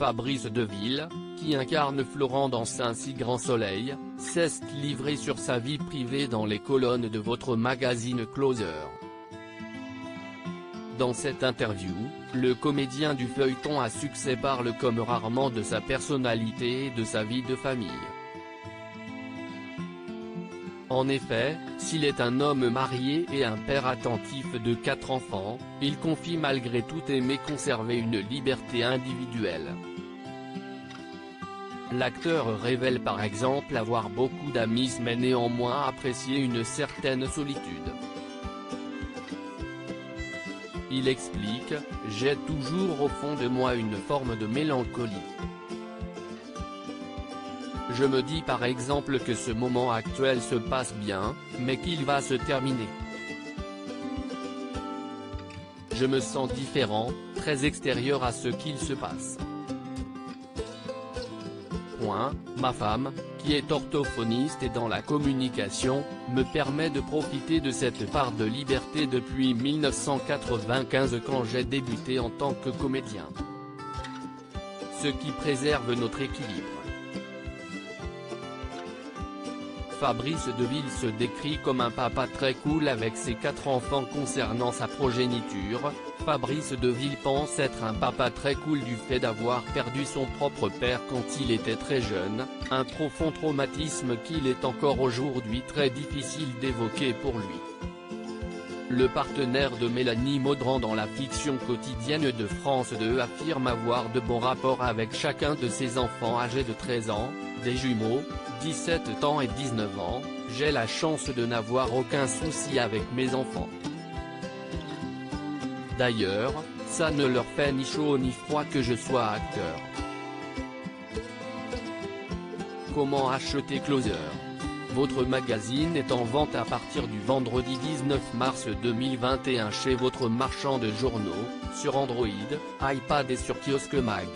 Fabrice Deville, qui incarne Florent dans Saint-Si Grand Soleil, s'est livré sur sa vie privée dans les colonnes de votre magazine Closer. Dans cette interview, le comédien du feuilleton à succès parle comme rarement de sa personnalité et de sa vie de famille. En effet, s'il est un homme marié et un père attentif de 4 enfants, il confie malgré tout aimer conserver une liberté individuelle. L'acteur révèle par exemple avoir beaucoup d'amis mais néanmoins apprécier une certaine solitude. Il explique « J'ai toujours au fond de moi une forme de mélancolie. Je me dis par exemple que ce moment actuel se passe bien, mais qu'il va se terminer. Je me sens différent, très extérieur à ce qu'il se passe. Ma femme, qui est orthophoniste et dans la communication, me permet de profiter de cette part de liberté depuis 1995 quand j'ai débuté en tant que comédien. Ce qui préserve notre équilibre. » Fabrice Deville se décrit comme un papa très cool avec ses 4 enfants. Concernant sa progéniture, Fabrice Deville pense être un papa très cool du fait d'avoir perdu son propre père quand il était très jeune, un profond traumatisme qu'il est encore aujourd'hui très difficile d'évoquer pour lui. Le partenaire de Mélanie Maudran dans la fiction quotidienne de France 2 affirme avoir de bons rapports avec chacun de ses enfants âgés de 13 ans, des jumeaux, 17 ans et 19 ans, j'ai la chance de n'avoir aucun souci avec mes enfants. D'ailleurs, ça ne leur fait ni chaud ni froid que je sois acteur. Comment acheter Closer ? Votre magazine est en vente à partir du vendredi 19 mars 2021 chez votre marchand de journaux, sur Android, iPad et sur Kiosque Mag.